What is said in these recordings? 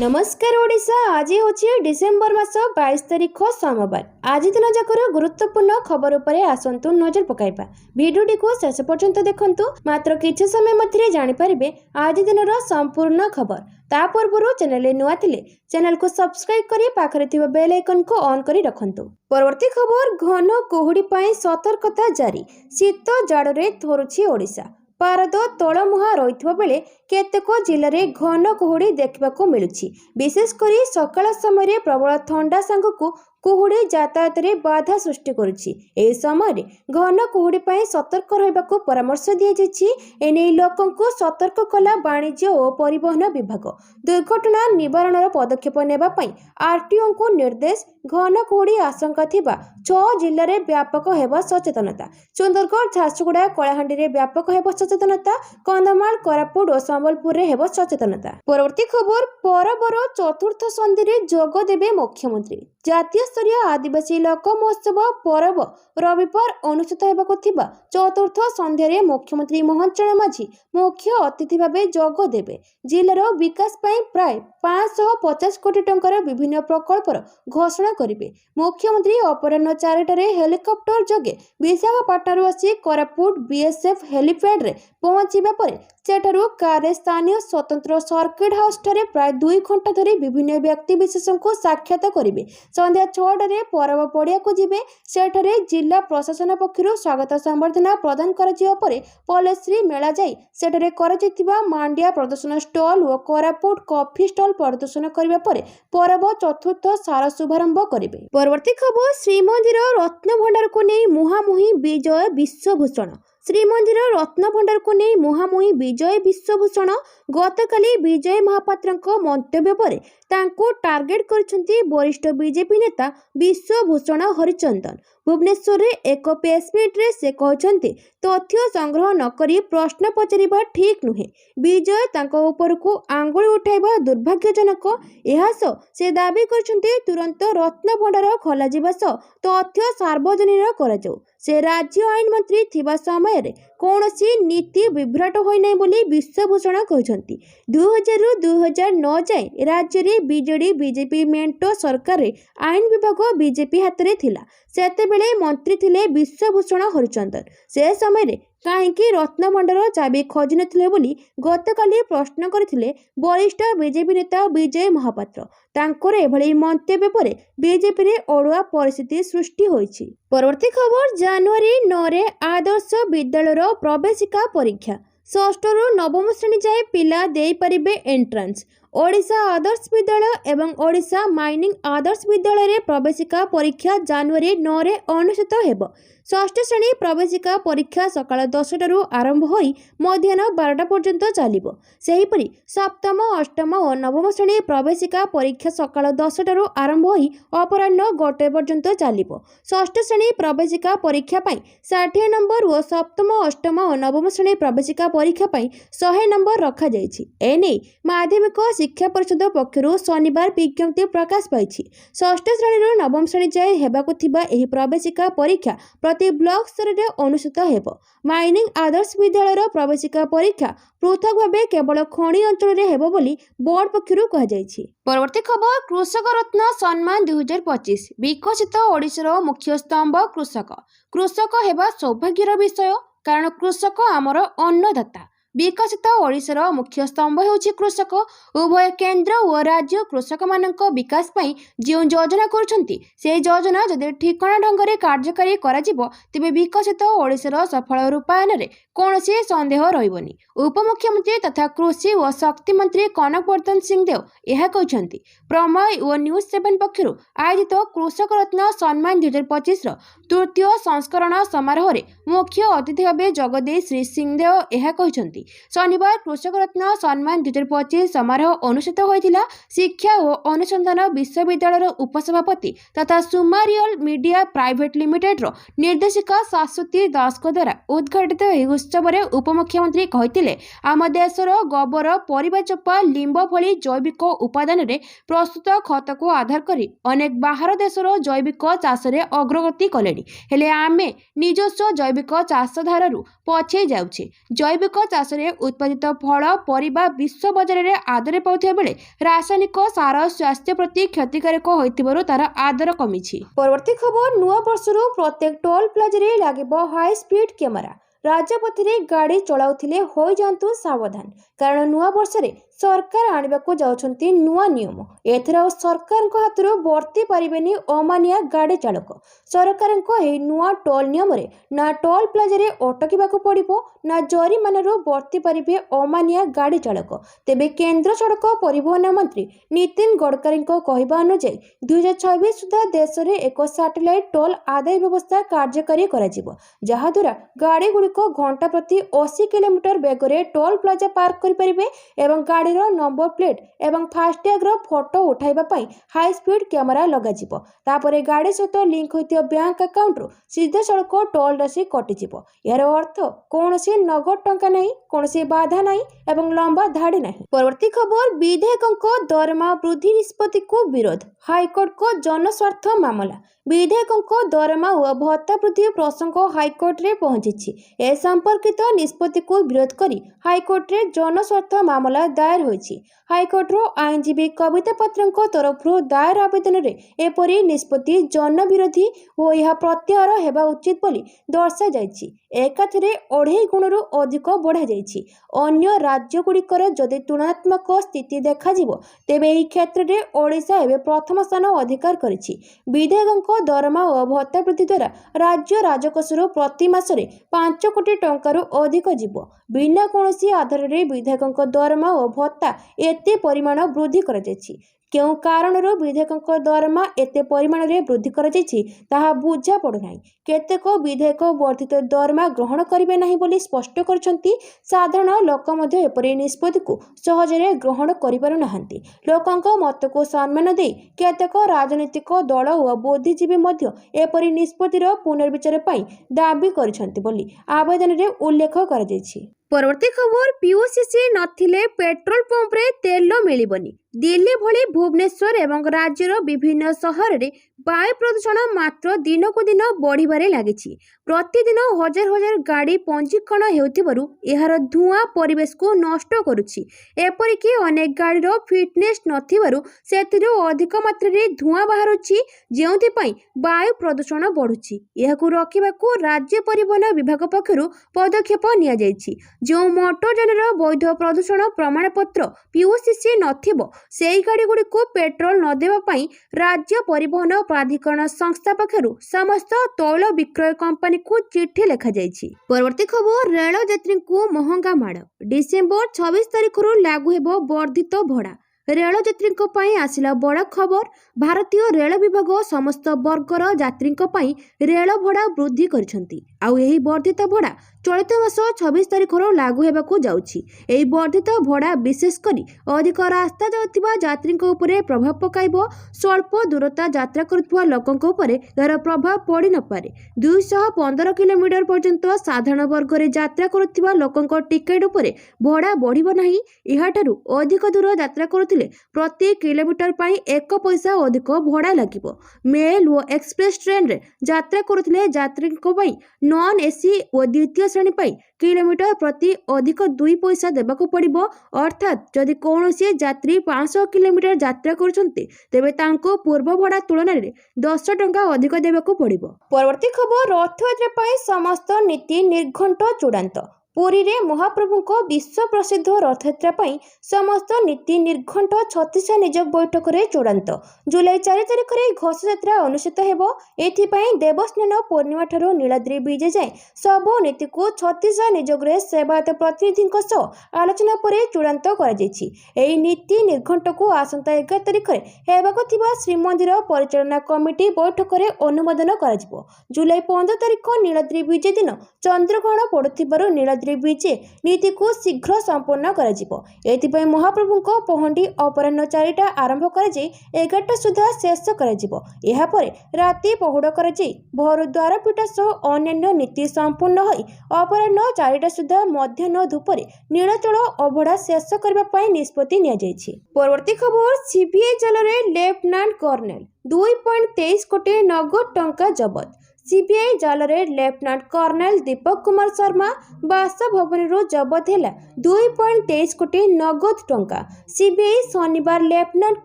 नमस्कार ओडिशा। आज हूँ डिसेम्बर मास 22 तारिख सोमवार। आज दिन जाकर गुरुत्वपूर्ण खबर उपरे आसतु नजर पकाइबा। भिडियोटी को शेष पर्यंत देखंतु। मात्र किछि समय मध्य जानिपारे आज दिन संपूर्ण खबर। ता पूर्व चैनल नुआ थिले चैनल को सब्सक्राइब करी पाखरे थिबा बेल आइकन को ऑन करी रखंतु। परवर्ती खबर, घन कुहुड़ी पई सतर्कता जारी। शीत जाड़े थरुछि ओडिशा। पारद तलमुहा रही बेले केतेक जिले में घन कुहुड़ी देखा मिलुछि। विशेषकर सकाळ समय प्रबल ठंडा सांगकु कुहुड़ी यातायात में बाधा सृष्टि करुछि। एही समय घन कुहुड़ी पई सतर्क रहबाकू परामर्श दिया। एने लोकंकु सतर्क कला वाणिज्य और परिवहन विभाग। दुर्घटना निवारण पदक्षेप नेबा पई आरटीओ को निर्देश। घन कुहुड़ी आशंका थिबा 6 जिले में व्यापक हेबा सचेतनता। सुंदरगढ़, झारसुगुड़ा, कलाहांडी में व्यापक हेबा सचेतनता। कंधमाल, कोरापुट और संबलपुर में हेबा सचेतनता। परवर्ती खबर, परबर चतुर्थ संधि में जोग देबे मुख्यमंत्री। जातीय स्तरीय आदिवासी लोक महोत्सव परब रविवार अनुष्ठित होबाकू थिबा चतुर्थ संध्यारे मुख्यमंत्री मोहन चरण माझी मुख्य अतिथि भावे जोग देबे। जिलार विकास पई प्राय 550 कोटी टंकार विभिन्न प्रकल्पर घोषणा करिवे। मुख्यमंत्री अपराह्न 4टारे हेलिकॉप्टर जोगे विशाखापाटनारू आसी कोरापुट बीएसएफ हेलीपैड रे पहुंचीबा परे सेठारू कार स्थानीय स्वतंत्र सर्किट हाउस ठारे प्राय 2 घंटा धरी विभिन्न व्यक्ति विशेषों को साक्षात करिवे। संध्या 6टारे परब पड़िया को जिबे। सेठारे जिला प्रशासन पक्षरु स्वागत संबर्धना प्रदान कराजिबा परे पलेश्री मेला जाई सेठारे कराजितिबा मांडिया प्रदर्शन स्टॉल और कोरापुट कॉफी स्टॉल प्रदर्शन करिबा परे परब चतुर्थ सार शुभारंभ करिवे। परवर्ती खबर, श्रीमंदिर रत्न भंडार को नहीं मुहामुही विजय विश्वभूषण। श्रीमंदिर रत्न भंडार को नहीं मुहामुही विजय विश्वभूषण गतकाली विजय महापात्र मंतव्य पर तांको टार्गेट करछंती वरिष्ठ बीजेपी नेता विश्वभूषण हरिचंदन। भुवनेश्वर रे एक प्रेसमिट रे से कहछंती तथ्य संग्रह न करी प्रश्न पचारिबा ठीक नुहे। विजय तांको ऊपर को आंगुली उठाइबा दुर्भाग्यजनक। एहास से दाबी करछंती तुरंत रत्न भंडार खोला जिबा सह तथ्य सार्वजनिक करा जाऊ। से राज्य आईन मंत्री थिबा समय रे कौनसी नीति विभ्राट होई नै बोली विश्वभूषण कहछंती। 2000 रु 2009 जाए राज्य रे बीजेडी बीजेपी मेंटो सरकार रे आईन विभाग बीजेपी हाथ रे थिला। सेते बेले मंत्री थिले विश्वभूषण हरिचंदन। से समय रे काहेकि रत्न भंडार चाबी खोजी नथिले बोली गतकाली प्रश्न करथिले वरिष्ठ बीजेपी नेता विजय महापात्र। तांकर एभली मंतव्य परे बीजेपी रे ओडुआ परिस्थिति सृष्टि होईछि। परवर्ती खबर, जनवरी 9 रे आदर्श विद्यालयर प्रवेशिका परीक्षा। 6 रु 9 श्रेणी जाए पिला देई परिबे एंट्रांस। ओडिशा आदर्श विद्यालय एवं ओडिशा माइनिंग आदर्श विद्यालय रे प्रवेशिका परीक्षा जनवरी 9 रे अनुष्ठित हेबो। 6ठ श्रेणी प्रवेशिका परीक्षा सकाळ 10टारू आरंभ होई मध्याह्न 12टा पर्यंत चलिबो। सेहीपरि सप्तम, अष्टम और नवम श्रेणी प्रवेशिका परीक्षा सकाळ 10टारू आरंभ होई अपराह्न 1टा पर्यंत चलिबो। 6ठ श्रेणी प्रवेशिका परीक्षा पई 60 नंबर और सप्तम, अष्टम और नवम श्रेणी प्रवेशिका परीक्षा पई 100 नंबर रखा जायछि। एने माध्यमिक शिक्षा परिषद पक्षरु शनिवार विज्ञप्ति प्रकाश पाइछि। 6ठ श्रेणी नवम श्रेणी जाए हेबाकु थिबा एही प्रवेशिका परीक्षा प्रति ब्लॉक स्तर रे अनुष्ठित हेबो। माइनिंग आदर्श विद्यालयर प्रवेशिका परीक्षा पृथक भावे केवल खणी अंचल रे हेबो बोली बोर्ड पक्षरु कहा जायछि। परवर्ती खबर, कृषक रत्न सम्मान 2025 विकसित ओडिशार मुख्य स्तंभ कृषक। कृषक हेबा सौभाग्यर विषय, कारण कृषक आमर अन्नदाता। विकसित ओडिशार मुख्य स्तंभ होछि कृषक। उभय केंद्र और राज्य कृषक मानक विकास पई जो योजना करछंती से योजना जदि ठिकणा ढंग रे कार्यकारी करा जिवो तबे विकसित ओडिशार सफल रूपायन रे कोनोसी संदेह रहिबोनी। उपमुख्यमंत्री तथा कृषि और शक्ति मंत्री कनकवर्धन सिंह देव यह कहछंती। प्रमय और न्यूज 7 पक्षरु आयोजित कृषक रत्न सम्मान 2025 रो तृतीय संस्करण समारोह रे मुख्य अतिथि भावे जगदे श्री सिंहदेव यह कहछंती। शनिवार कृषक रत्न सम्मान 2025 समारोह अनुष्ठित होइतिला। शिक्षा और अनुसंधान विश्वविद्यालय उपसभापति तथा सुमारियल मीडिया प्राइवेट लिमिटेड रो निर्देशिका शाश्वती दास को द्वारा उद्घाटित एही उत्सव रे उपमुख्यमंत्री कहितिले आम देशर गोबर, परिबा चोपा, लिंब भली जैविक उपादान रे प्रस्तुत खत को आधार करी अनेक बाहर देशर जैविक चाष रे अग्रगति कलेनी। हेले आमे निजस्व जैविक चाष धारु पछे जाउछे। जैविक चाष ଚାଷରେ ଉତ୍ପାଦିତ ଫଳ ପରିବା ବିଶ୍ୱ ବଜାରରେ ଆଦର ପାଉଥିବା ବେଳେ ରାସାୟନିକ ସାର ସ୍ୱାସ୍ଥ୍ୟ ପ୍ରତି କ୍ଷତିକାରକ ହୋଇଥିବାରୁ ତାର ଆଦର କମିଛି। ପରବର୍ତ୍ତୀ ଖବର, ନୂଆ ବର୍ଷରୁ ପ୍ରତ୍ୟେକ ଟୋଲ୍ ପ୍ଲାଜାରେ ଲାଗିବ ହାଇ ସ୍ପିଡ୍ କ୍ୟାମେରା। ରାଜପଥରେ ଗାଡ଼ି ଚଳାଉଥିଲେ ହୋଇଯାଆନ୍ତୁ ସାବଧାନ, କାରଣ ନୂଆ ବର୍ଷରେ ସରକାର ଆଣିବାକୁ ଯାଉଛନ୍ତି ନୂଆ ନିୟମ। ଏଥର ଆଉ ସରକାରଙ୍କ ହାତରୁ ବର୍ତ୍ତି ପାରିବେନି ଅମାନିଆ ଗାଡ଼ି ଚାଳକ। ସରକାରଙ୍କ ଏହି ନୂଆ ଟୋଲ୍ ନିୟମରେ ନା ଟୋଲ୍ ପ୍ଲାଜାରେ ଅଟକିବାକୁ ପଡ଼ିବ, ନା ଜରିମାନାରୁ ବର୍ତ୍ତି ପାରିବେ ଅମାନିଆ ଗାଡ଼ି ଚାଳକ। ତେବେ କେନ୍ଦ୍ର ସଡ଼କ ପରିବହନ ମନ୍ତ୍ରୀ ନୀତିନ ଗଡ଼କରୀଙ୍କ କହିବା ଅନୁଯାୟୀ 2026 ସୁଦ୍ଧା ଦେଶରେ ଏକ ସାଟେଲାଇଟ୍ ଟୋଲ୍ ଆଦାୟ ବ୍ୟବସ୍ଥା କାର୍ଯ୍ୟକାରୀ କରାଯିବ, ଯାହାଦ୍ୱାରା ଗାଡ଼ିଗୁଡ଼ିକ ଘଣ୍ଟା ପ୍ରତି 80 କିଲୋମିଟର ବେଗରେ ଟୋଲ୍ ପ୍ଲାଜା ପାର କରିପାରିବେ ଏବଂ ଗାଡ଼ିର ନମ୍ବର ପ୍ଲେଟ୍ ଏବଂ ଫାସ୍ଟ୍ୟାଗ୍ର ଫଟୋ ଉଠାଇବା ପାଇଁ ହାଇସ୍ପିଡ୍ କ୍ୟାମେରା ଲଗାଯିବ। ତାପରେ ଗାଡ଼ି ସହିତ ଲିଙ୍କ ହୋଇଥିବା ବ୍ୟାଙ୍କ ଆକାଉଣ୍ଟରୁ ସିଧାସଳଖ ଟୋଲ୍ ରାଶି କଟିଯିବ। ଏହାର ଅର୍ଥ କୌଣସି ନଗଦ ଟଙ୍କା ନାହିଁ, କୌଣସି ବାଧା ନାହିଁ ଏବଂ ଲମ୍ବା ଧାଡ଼ି ନାହିଁ। ପରବର୍ତ୍ତୀ ଖବର, ବିଧାୟକଙ୍କ ଦରମା ବୃଦ୍ଧି ନିଷ୍ପତ୍ତିକୁ ବିରୋଧ, ହାଇକୋର୍ଟଙ୍କ ଜନସ୍ୱାର୍ଥ ମାମଲା। ବିଧାୟକଙ୍କ ଦରମା ଓ ଭତ୍ତା ବୃଦ୍ଧି ପ୍ରସଙ୍ଗ ହାଇକୋର୍ଟରେ ପହଞ୍ଚିଛି। ଏ ସମ୍ପର୍କିତ ନିଷ୍ପତ୍ତିକୁ ବିରୋଧ କରି ହାଇକୋର୍ଟରେ ଜନସ୍ୱାର୍ଥ ମାମଲା ଦାୟର ହୋଇଛି। ହାଇକୋର୍ଟର ଆଇନଜୀବୀ କବିତା ପାତ୍ରଙ୍କ ତରଫରୁ ଦାୟର ଆବେଦନରେ ଏପରି ନିଷ୍ପତ୍ତି ଜନବିରୋଧୀ ଓ ଏହା ପ୍ରତ୍ୟାହାର ହେବା ଉଚିତ ବୋଲି ଦର୍ଶାଯାଇଛି। ଏକାଥରେ 2.5 ଗୁଣରୁ ଅଧିକ ବଢ଼ାଯାଇଛି। ଅନ୍ୟ ରାଜ୍ୟଗୁଡ଼ିକର ଯଦି ତୁଳନାତ୍ମକ ସ୍ଥିତି ଦେଖାଯିବ, ତେବେ ଏହି କ୍ଷେତ୍ରରେ ଓଡ଼ିଶା ଏବେ ପ୍ରଥମ ସ୍ଥାନ ଅଧିକାର କରିଛି। ବିଧାୟକଙ୍କ ଦରମା ଓ ଭତ୍ତା ବୃଦ୍ଧି ଦ୍ୱାରା ରାଜ୍ୟ ରାଜକୋଷରୁ ପ୍ରତି ମାସରେ 5 କୋଟି ଟଙ୍କାରୁ ଅଧିକ ଯିବ। ବିନା କୌଣସି ଆଧାରରେ ବିଧାୟକଙ୍କ ଦରମା ଓ ଭତ୍ତା ଏତେ ପରିମାଣ ବୃଦ୍ଧି କରାଯାଇଛି। କେଉଁ କାରଣରୁ ବିଧାୟକଙ୍କ ଦରମା ଏତେ ପରିମାଣରେ ବୃଦ୍ଧି କରାଯାଇଛି ତାହା ବୁଝା ପଡ଼ୁନାହିଁ। କେତେକ ବିଧାୟକ ବର୍ଦ୍ଧିତ ଦରମା ଗ୍ରହଣ କରିବେ ନାହିଁ ବୋଲି ସ୍ପଷ୍ଟ କରିଛନ୍ତି। ସାଧାରଣ ଲୋକ ମଧ୍ୟ ଏପରି ନିଷ୍ପତ୍ତିକୁ ସହଜରେ ଗ୍ରହଣ କରିପାରୁନାହାନ୍ତି। ଲୋକଙ୍କ ମତକୁ ସମ୍ମାନ ଦେଇ କେତେକ ରାଜନୈତିକ ଦଳ ଓ ବୁଦ୍ଧିଜୀବୀ ମଧ୍ୟ ଏପରି ନିଷ୍ପତ୍ତିର ପୁନର୍ବିଚାର ପାଇଁ ଦାବି କରିଛନ୍ତି ବୋଲି ଆବେଦନରେ ଉଲ୍ଲେଖ କରାଯାଇଛି। ପରବର୍ତ୍ତୀ ଖବର, ପିଓସିସି ନଥିଲେ ପେଟ୍ରୋଲ ପମ୍ପରେ ତେଲ ମିଳିବନି। ଦିଲ୍ଲୀ ଭଳି ଭୁବନେଶ୍ୱର ଏବଂ ରାଜ୍ୟର ବିଭିନ୍ନ ସହରରେ ବାୟୁ ପ୍ରଦୂଷଣ ମାତ୍ର ଦିନକୁ ଦିନ ବଢ଼ିବାରେ ଲାଗିଛି। ପ୍ରତିଦିନ ହଜାର ହଜାର ଗାଡ଼ି ପଞ୍ଜୀକରଣ ହେଉଥିବାରୁ ଏହାର ଧୂଆଁ ପରିବେଶକୁ ନଷ୍ଟ କରୁଛି। ଏପରିକି ଅନେକ ଗାଡ଼ିର ଫିଟନେସ୍ ନଥିବାରୁ ସେଥିରୁ ଅଧିକ ମାତ୍ରାରେ ଧୂଆଁ ବାହାରୁଛି, ଯେଉଁଥିପାଇଁ ବାୟୁ ପ୍ରଦୂଷଣ ବଢ଼ୁଛି। ଏହାକୁ ରୋକିବାକୁ ରାଜ୍ୟ ପରିବହନ ବିଭାଗ ପକ୍ଷରୁ ପଦକ୍ଷେପ ନିଆଯାଇଛି। ଯେଉଁ ମୋଟରଯାନର ବୈଧ ପ୍ରଦୂଷଣ ପ୍ରମାଣପତ୍ର ପିଓସିସି ନଥିବ, ସେହି ଗାଡ଼ିଗୁଡ଼ିକୁ ପେଟ୍ରୋଲ ନ ଦେବା ପାଇଁ ରାଜ୍ୟ ପରିବହନ ପ୍ରାଧିକରଣ ସଂସ୍ଥା ପକ୍ଷରୁ ସମସ୍ତ ତୈଳ ବିକ୍ରୟ କମ୍ପାନୀକୁ ଚିଠି ଲେଖାଯାଇଛି। ପରବର୍ତ୍ତୀ ଖବର, ରେଳ ଯାତ୍ରୀଙ୍କୁ ମହଙ୍ଗା ମାଡ଼। ଡିସେମ୍ବର 26 ତାରିଖରୁ ଲାଗୁ ହେବ ବର୍ଦ୍ଧିତ ଭଡ଼ା। ରେଳ ଯାତ୍ରୀଙ୍କ ପାଇଁ ଆସିଲା ବଡ଼ ଖବର। ଭାରତୀୟ ରେଳ ବିଭାଗ ସମସ୍ତ ବର୍ଗର ଯାତ୍ରୀଙ୍କ ପାଇଁ ରେଳ ଭଡ଼ା ବୃଦ୍ଧି କରିଛନ୍ତି। ଆଉ ଏହି ବର୍ଦ୍ଧିତ ଭଡ଼ା ଚଳିତ ମାସ 26 ତାରିଖରୁ ଲାଗୁ ହେବାକୁ ଯାଉଛି। ଏହି ବର୍ଦ୍ଧିତ ଭଡ଼ା ବିଶେଷ କରି ଅଧିକ ରାସ୍ତା ଯାଉଥିବା ଯାତ୍ରୀଙ୍କ ଉପରେ ପ୍ରଭାବ ପକାଇବ। ସ୍ୱଳ୍ପ ଦୂରତା ଯାତ୍ରା କରୁଥିବା ଲୋକଙ୍କ ଉପରେ ଏହାର ପ୍ରଭାବ ପଡ଼ିନପାରେ। 215 କିଲୋମିଟର ପର୍ଯ୍ୟନ୍ତ ସାଧାରଣ ବର୍ଗରେ ଯାତ୍ରା କରୁଥିବା ଲୋକଙ୍କ ଟିକେଟ ଉପରେ ଭଡ଼ା ବଢ଼ିବ ନାହିଁ। ଏହାଠାରୁ ଅଧିକ ଦୂର ଯାତ୍ରା କରୁଥିଲେ ପ୍ରତି କିଲୋମିଟର ପାଇଁ 1 ପଇସା ଅଧିକ ଭଡ଼ା ଲାଗିବ। ମେଲ୍ ଓ ଏକ୍ସପ୍ରେସ୍ ଟ୍ରେନ୍ରେ ଯାତ୍ରା କରୁଥିଲେ ଯାତ୍ରୀଙ୍କ ପାଇଁ ନନ୍ ଏସି ଓ ଦ୍ୱିତୀୟ ଶ୍ରେଣୀ ପାଇଁ କିଲୋମିଟର ପ୍ରତି ଅଧିକ 2 ପଇସା ଦେବାକୁ ପଡ଼ିବ। ଅର୍ଥାତ୍ ଯଦି କୌଣସି ଯାତ୍ରୀ 500 କିଲୋମିଟର ଯାତ୍ରା କରୁଛନ୍ତି, ତେବେ ତାଙ୍କୁ ପୂର୍ବ ଭଡ଼ା ତୁଳନାରେ 10 ଟଙ୍କା ଅଧିକ ଦେବାକୁ ପଡ଼ିବ। ପରବର୍ତ୍ତୀ ଖବର, ରଥଯାତ୍ରା ପାଇଁ ସମସ୍ତ ନୀତି ନିର୍ଘଣ୍ଟ ଚୂଡ଼ାନ୍ତ। ପୁରୀରେ ମହାପ୍ରଭୁଙ୍କ ବିଶ୍ୱ ପ୍ରସିଦ୍ଧ ରଥଯାତ୍ରା ପାଇଁ ସମସ୍ତ ନୀତି ନିର୍ଘଣ୍ଟ ଛତିଶା ନିଯୋଗ ବୈଠକରେ ଚୂଡ଼ାନ୍ତ। ଜୁଲାଇ 4 ତାରିଖରେ ଘୋଷଯାତ୍ରା ଅନୁଷ୍ଠିତ ହେବ। ଏଥିପାଇଁ ଦେବସ୍ନାନ ପୂର୍ଣ୍ଣିମାଠାରୁ ନୀଳାଦ୍ରି ବିଜେ ଯାଏଁ ସବୁ ନୀତିକୁ ଛତିଶା ନିଯୋଗରେ ସେବାୟତ ପ୍ରତିନିଧିଙ୍କ ସହ ଆଲୋଚନା ପରେ ଚୂଡ଼ାନ୍ତ କରାଯାଇଛି। ଏହି ନୀତି ନିର୍ଘଣ୍ଟକୁ ଆସନ୍ତା 11 ତାରିଖରେ ହେବାକୁ ଥିବା ଶ୍ରୀମନ୍ଦିର ପରିଚାଳନା କମିଟି ବୈଠକରେ ଅନୁମୋଦନ କରାଯିବ। ଜୁଲାଇ 15 ତାରିଖ ନୀଳାଦ୍ରି ବିଜେ ଦିନ ଚନ୍ଦ୍ରଗ୍ରହଣ ପଡ଼ୁଥିବାରୁ ନୀଳାଦ୍ରି ବିଜେ ନୀତିକୁ ଶୀଘ୍ର ସମ୍ପୂର୍ଣ୍ଣ କରାଯିବ। ଏଥିପାଇଁ ମହାପ୍ରଭୁଙ୍କ ପହଣ୍ଡି ଅପରାହ୍ନ 4ଟା ଆରମ୍ଭ କରାଯାଇ 11ଟା ସୁଦ୍ଧା ଶେଷ କରାଯିବ। ଏହାପରେ ରାତି ପହୁଡ଼ କରାଯାଇ ଭୋରୁ ଦ୍ୱାର ପିଟା ସହ ଅନ୍ୟାନ୍ୟ ନୀତି ସମ୍ପୂର୍ଣ୍ଣ ହୋଇ ଅପରାହ୍ନ 4ଟା ସୁଦ୍ଧା ମଧ୍ୟାହ୍ନ ଧୂପରେ ନୀଳାଚଳ ଅବଢ଼ା ଶେଷ କରିବା ପାଇଁ ନିଷ୍ପତ୍ତି ନିଆଯାଇଛି। ପରବର୍ତ୍ତୀ ଖବର, ସିବିଆଇ ଜାଲରେ ଲେଫ୍ଟନାଣ୍ଟ କର୍ଣ୍ଣେଲ 2.23 କୋଟି ନଗଦ ଟଙ୍କା ଜବତ। CBI जालरे lieutenant kernel Deepak Kumar Sharma बासभवन जबत है 2.23 कोटी नगद टंका। सीबीआई शनिवार लेफ्टिनेंट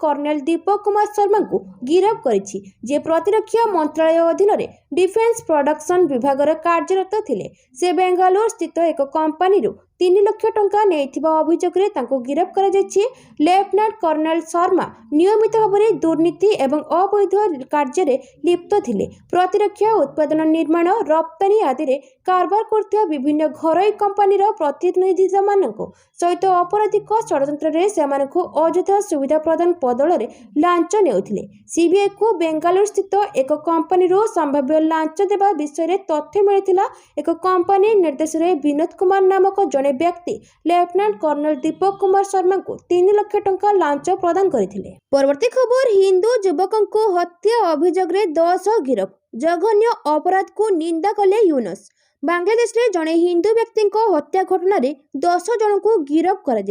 कर्नेल दीपक कुमार शर्मा को गिरफ्त करिछि जे प्रतिरक्षा मंत्रालय अधीन डिफेन्स प्रोडक्शन विभाग कार्यरत थिले। से बेंगालुरु स्थित एक कंपनी 3 लाख टंका नेइथिबा अभियोगरे तांको गिरफ्त करा जायछि। लेफ्टिनेंट कर्नेल शर्मा नियमित भाव में दुर्नीति एवं अवैध कार्य लिप्त थिले। प्रतिरक्षा उत्पादन निर्माण रप्तानी आदि कारबार करथिबा विभिन्न घरोई कंपनीर प्रतिनिधि सहित आपराधिक षड्यंत्र से अଯଥା सुविधा प्रदान बदल लांच नेउथिले। सीबीआई को बेंगालुरु स्थित एक कंपनी संभाव्य लांच देवा विषय तथ्य मिलता। एक कंपनी निर्देश विनोद कुमार नामक जड़े व्यक्ति लेफ्टिनेंट कर्नेल दीपक कुमार शर्मा को 3 लाख टंका लांच प्रदान करथिले। परवर्ती खबर हिंदू युवकों को हत्या अभियोग 10 गिरफ। जघन्य अपराध को निंदा कले यूनुस। बांग्लादेश रे जड़े हिंदू व्यक्ति हत्या घटना 10 जन को गिरफ कर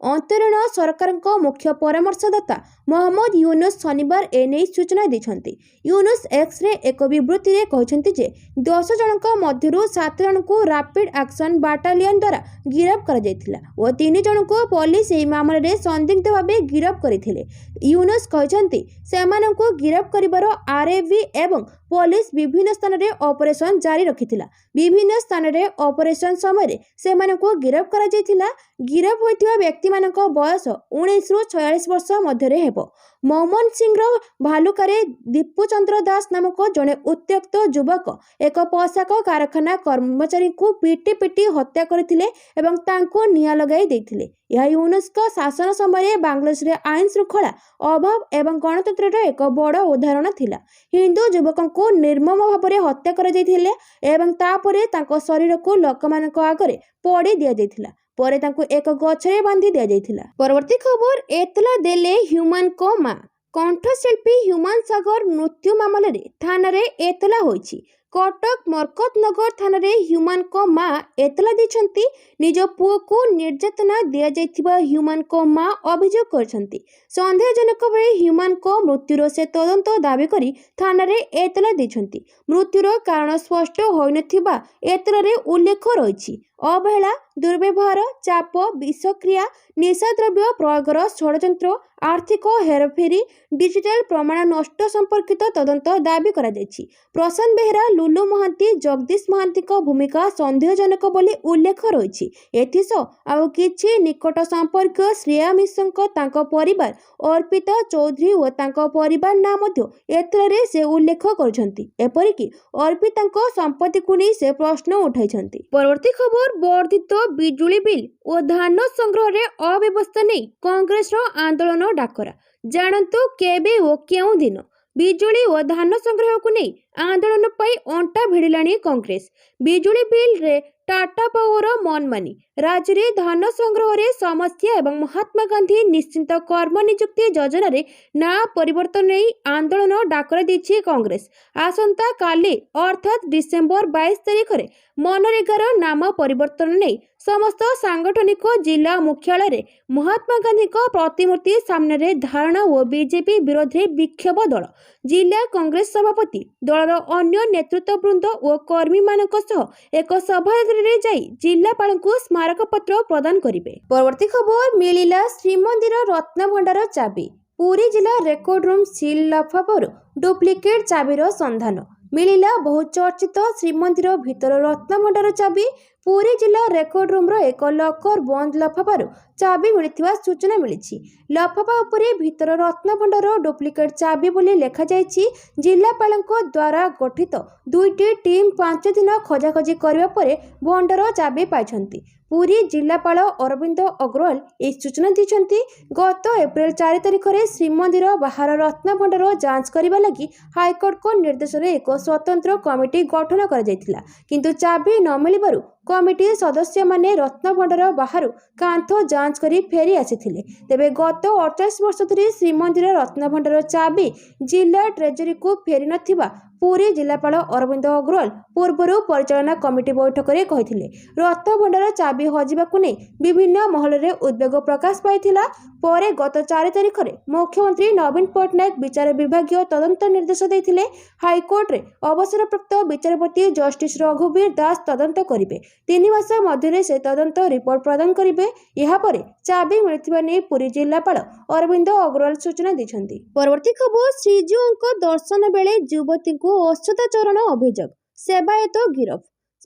अंतरीण सरकार मुख्य परामर्शदाता मोहम्मद यूनुस शनिवार एने सूचना देछन्ति। यूनुस एक्स रे एक विवृत्ति रे कहछन्ति जे 10 जनक मध्यरु 7 जन को रैपिड एक्शन बाटालियन द्वारा गिरफ कर जायतिला और 3 जन को पुलिस एही मामला रे संदिग्ध भाबे गिरफ करिथिले। यूनुस कहछन्ति सेमानंको गिरफ करिबार आरएवी एवं पुलिस विभिन्न स्थान रे ऑपरेशन जारी रखिथिला। विभिन्न स्थान रे ऑपरेशन समय सेमानंको गिरफ करा जायतिला। गिरफ होइतिबा व्यक्ति मानक बयस 19 रु 46 वर्ष मध्य हेबो। मोहम्मद सिंह भालुकारे दीपू चंद्र दास नामक जड़े उत्त्यक्त युवक एक पोशाक कारखाना कर्मचारी को पिटी पिटी हत्या करथिले एवं तांको निया लगाई देथिले। यह यूनुस शासन समय बांग्लादेश रे आईन श्रृंखला अभाव एवं गणतंत्र एक बड़ उदाहरण थिला। हिंदू युवकों को निर्मम भाव में हत्या कर जाइथिले एवं तापरे तांको शरीर को लोकमानक आगरे पड़ी दिया जाइथिला। परे तांको एक गछरे बांधी दिया जाइथिला। परवर्ती खबर एतला देले ह्यूमान को मां। कंठशिल्पी ह्यूमान सागर मृत्यु मामला रे थाना रे एतला होइछि। कटक मरकत नगर थाना रे ह्यूमान को मां एतला दिछंती निज पुओ को निर्यातना दिया जाइथिबा ह्यूमान को मां अभियोग करछंती। संदेहजनक बेले ह्यूमान को मृत्युर से तदंत दाबी करी थाना रे एतला दिछंती। मृत्युर कारण स्पष्ट होइनथिबा एतला रे उल्लेख रहिछि। अवहेला दुर्व्यवहार चाप विषक्रिया निशाद्रव्य प्रयोगर षड्यंत्र आर्थिक हेरफेरी डिजिटल प्रमाण नष्ट संपर्कित तदंत दाबी करा जायछि। प्रशांत बेहेरा लुलु महांती जगदीश महांती भूमिका संदेहजनक बोली उल्लेख रही। एथिसह आउ किछि निकट संपर्क श्रेया मिश्र तांको परिवार अर्पिता चौधरी और तांको परिवार ना मध्य एतरे से उल्लेख करछंती। एपरिकी अर्पितांको संपत्ति को नहीं से प्रश्न उठाइछंती। परवर्ती खबर वर्धित बिजुली बिल और धान संग्रह रे अव्यवस्था नहीं कांग्रेस आंदोलन डाकरा। जानतु केबे ओ केउ दिन बिजुली और धान संग्रह को नहीं आंदोलन पाई अंटा भिड़िलाणी कांग्रेस। बिजुली बिल रे टाटा पावर मनमानी राज्य रे धान संग्रह रे समस्या एवं महात्मा गांधी निश्चिंत कर्म नियुक्ति योजना रे ना परिवर्तन नहीं आंदोलन डाकरा दी कांग्रेस। आसंता काली अर्थात डिसेम्बर 22 तारिख रे मनरेगार नाम परिवर्तन नहीं समस्त सांगठनिक जिला मुख्यालय रे महात्मा गांधी प्रतिमूर्ति सामने रे धारणा और बीजेपी विरोध रे विक्षोभ दल जिला कांग्रेस सभापति दलर अन्य नेतृत्व वृंद और कर्मी मानक सह एक सभागारे जाई जिलापाल को स्मारक पत्र प्रदान करिवे। परवर्ती खबर मिलिला श्रीमंदिर रत्नभंडार चाबी। पुरी जिला रेकर्ड रूम सील लफाफारू डुप्लिकेट चाबीर संधान मिलिला। बहुचर्चित श्रीमंदिर भितर रत्नभंडार चाबी। पुरी जिला रेकर्ड रूम एक लकर बंद लफाफारू चाबी मिलथिबा सूचना मिली। लफाफा उपरे भितर रत्नभंडार डुप्लिकेट चाबी बोली लेखा जायछि। जिलापालଙ୍କ द्वारा गठित 2टी टीम 5 दिन खोजाखोजी करबा परे भंडार चाबी पाइछंती। पुरी जिलापाल अरविंद अग्रवाल ए सूचना दी। गत एप्रिल 4 तारिख में श्रीमंदिर बाहर रत्नभंडार जांच करने लगी हाईकोर्ट को निर्देश रे एक स्वतंत्र कमिटी गठन कर जायतिला। किंतु चाबी न मिलिबारु कमिटी सदस्य माने रत्नभंडार बाहर कांथ जांच करी फेरी आसीथिले। तेबे गत 48 वर्ष धरी श्रीमंदिर रत्नभंडार चाबी जिला ट्रेजरी को फेरी नथिबा ପୁରୀ ଜିଲ୍ଲାପାଳ ଅରବିନ୍ଦ ଅଗ୍ରୱାଲ ପୂର୍ବରୁ ପରିଚାଳନା କମିଟି ବୈଠକରେ କହିଥିଲେ। ରଥ ଭଣ୍ଡାର ଚାବି ହଜିବାକୁ ନେଇ ବିଭିନ୍ନ ମହଲରେ ଉଦ୍ବେଗ ପ୍ରକାଶ ପାଇଥିଲା। ପରେ ଗତ 4 ତାରିଖରେ ମୁଖ୍ୟମନ୍ତ୍ରୀ ନବୀନ ପଟ୍ଟନାୟକ ବିଚାର ବିଭାଗୀୟ ତଦନ୍ତ ନିର୍ଦ୍ଦେଶ ଦେଇଥିଲେ। ହାଇକୋର୍ଟରେ ଅବସରପ୍ରାପ୍ତ ବିଚାରପତି ଜଷ୍ଟିସ ରଘୁବୀର ଦାସ ତଦନ୍ତ କରିବେ। 3 ମାସ ମଧ୍ୟରେ ସେ ତଦନ୍ତ ରିପୋର୍ଟ ପ୍ରଦାନ କରିବେ। ଏହାପରେ ଚାବି ମିଳିଥିବା ନେଇ ପୁରୀ ଜିଲ୍ଲାପାଳ ଅରବିନ୍ଦ ଅଗ୍ରୱାଲ ସୂଚନା ଦେଇଛନ୍ତି। ପରବର୍ତ୍ତୀ ଖବର, ଶ୍ରୀଜୀଉଙ୍କ ଦର୍ଶନ ବେଳେ ଯୁବତୀଙ୍କୁ ଅସଦାଚରଣ ଅଭିଯୋଗ, ସେବାୟତ ଗିରଫ।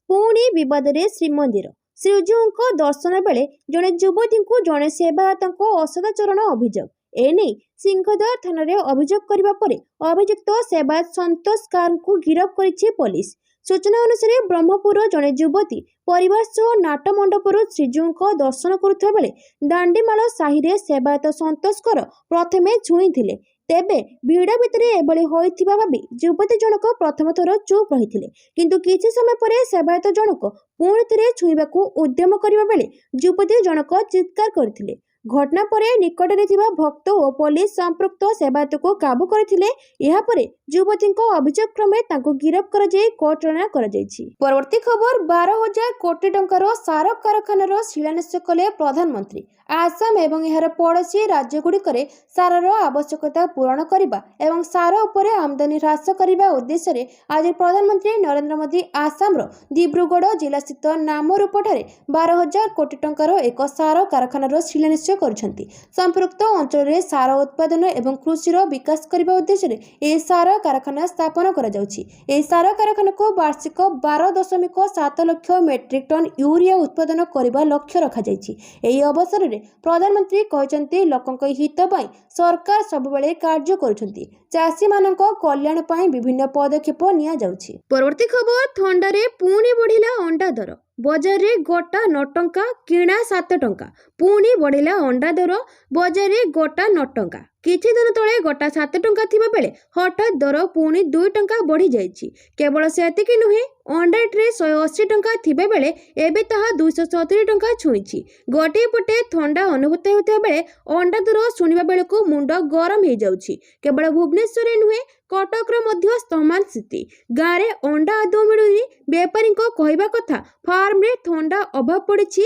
ପୁଣି ବିବାଦରେ ଶ୍ରୀମନ୍ଦିର। ଶ୍ରୀଜୀଉଙ୍କ ଦର୍ଶନ ବେଳେ ଜଣେ ଯୁବତୀଙ୍କୁ ଜଣେ ସେବାୟତଙ୍କ ଅସଦାଚରଣ ଅଭିଯୋଗ। ଏନେଇ ସିଂହଦ୍ୱାର ଥାନାରେ ଅଭିଯୋଗ କରିବା ପରେ ଅଭିଯୁକ୍ତ ସେବାୟତ ସନ୍ତୋଷ କାରଙ୍କୁ ଗିରଫ କରିଛି ପୋଲିସ। ସୂଚନା ଅନୁସାରେ ବ୍ରହ୍ମପୁରର ଜଣେ ଯୁବତୀ ପରିବାର ସହ ନାଟ ମଣ୍ଡପରୁ ଶ୍ରୀଜୀଉଙ୍କ ଦର୍ଶନ କରୁଥିବା ବେଳେ ଦାଣ୍ଡିମାଳ ସାହିରେ ସେବାୟତ ସନ୍ତୋଷଙ୍କର ପ୍ରଥମେ ଛୁଇଁଥିଲେ। ତେବେ ଭିଡ଼ ଭିତରେ ଏଭଳି ହୋଇଥିବା ଭାବି ଯୁବତୀ ଜଣକ ପ୍ରଥମ ଥର ଚୁପ୍ ରହିଥିଲେ। କିନ୍ତୁ କିଛି ସମୟ ପରେ ସେବାୟତ ଜଣକ ପୁଣି ଥରେ ଛୁଇଁବାକୁ ଉଦ୍ୟମ କରିବା ବେଳେ ଯୁବତୀ ଜଣକ ଚିତ୍କାର କରିଥିଲେ। ଘଟଣା ପରେ ନିକଟରେ ଥିବା ଭକ୍ତ ଓ ପୋଲିସ ସମ୍ପୃକ୍ତ ସେବାୟତକୁ କାବୁ କରିଥିଲେ। ଏହାପରେ ଯୁବତୀଙ୍କ ଅଭିଯୋଗ କ୍ରମେ ତାଙ୍କୁ ଗିରଫ କରାଯାଇ କୋର୍ଟ ଚାଲାଣ କରାଯାଇଛି। ପରବର୍ତ୍ତୀ ଖବର, 12,000 କୋଟି ଟଙ୍କାର ସାର କାରଖାନାର ଶିଳାନ୍ୟାସ କଲେ ପ୍ରଧାନମନ୍ତ୍ରୀ। ଆସାମ ଏବଂ ଏହାର ପଡ଼ୋଶୀ ରାଜ୍ୟଗୁଡ଼ିକରେ ସାରର ଆବଶ୍ୟକତା ପୂରଣ କରିବା ଏବଂ ସାର ଉପରେ ଆମଦାନୀ ହ୍ରାସ କରିବା ଉଦ୍ଦେଶ୍ୟରେ ଆଜି ପ୍ରଧାନମନ୍ତ୍ରୀ ନରେନ୍ଦ୍ର ମୋଦି ଆସାମର ଦିବ୍ରୁଗଡ଼ ଜିଲ୍ଲାସ୍ଥିତ ନାମରୁପଠାରେ 12,000 କୋଟି ଟଙ୍କାର ଏକ ସାର କାରଖାନାର ଶିଳାନ୍ୟାସ କରିଛନ୍ତି। ସମ୍ପୃକ୍ତ ଅଞ୍ଚଳରେ ସାର ଉତ୍ପାଦନ ଏବଂ କୃଷିର ବିକାଶ କରିବା ଉଦ୍ଦେଶ୍ୟରେ ଏହି ସାର କାରଖାନା ସ୍ଥାପନ କରାଯାଉଛି। ଏହି ସାର କାରଖାନାକୁ ବାର୍ଷିକ 12.7 ଲକ୍ଷ ମେଟ୍ରିକ୍ ଟନ୍ ୟୁରିଆ ଉତ୍ପାଦନ କରିବା ଲକ୍ଷ୍ୟ ରଖାଯାଇଛି। ଏହି ଅବସରରେ ପ୍ରଧାନମନ୍ତ୍ରୀ କହିଛନ୍ତି, ଲୋକଙ୍କ ହିତ ପାଇଁ ସରକାର ସବୁବେଳେ କାର୍ଯ୍ୟ କରୁଛନ୍ତି। ଚାଷୀମାନଙ୍କ କଲ୍ୟାଣ ପାଇଁ ବିଭିନ୍ନ ପଦକ୍ଷେପ ନିଆଯାଉଛି। ପରବର୍ତ୍ତୀ ଖବର, ଥଣ୍ଡାରେ ପୁଣି ବଢ଼ିଲା ଅଣ୍ଡା ଦର। ବଜାରରେ ଗୋଟା 9 ଟଙ୍କା, କିଣା 7 ଟଙ୍କା। ପୁଣି ବଢ଼ିଲା ଅଣ୍ଡା ଦର। ବଜାରରେ ଗୋଟା 9 ଟଙ୍କା। କିଛି ଦିନ ତଳେ ଗୋଟା 7 ଟଙ୍କା ଥିବା ବେଳେ ହଠାତ୍ ଦର ପୁଣି 2 ଟଙ୍କା ବଢ଼ିଯାଇଛି। କେବଳ ସେତିକି ନୁହେଁ, ଅଣ୍ଡା ଟ୍ରେ 180 ଟଙ୍କା ଥିବା ବେଳେ ଏବେ ତାହା 270 ଟଙ୍କା ଛୁଇଁଛି। ଗୋଟିଏ ପଟେ ଥଣ୍ଡା ଅନୁଭୂତ ହେଉଥିବା ବେଳେ ଅଣ୍ଡା ଦର ଶୁଣିବା ବେଳକୁ ମୁଣ୍ଡ ଗରମ ହେଇଯାଉଛି। କେବଳ ଭୁବନେଶ୍ୱରରେ ନୁହେଁ, କଟକର ମଧ୍ୟ ସମାନ ସ୍ଥିତି। ଗାଁରେ ଅଣ୍ଡା ଆଦୌ ମିଳୁନି। ବେପାରୀଙ୍କ କହିବା କଥା, ଫାର୍ମରେ ଥଣ୍ଡା ଅଭାବ ପଡ଼ିଛି।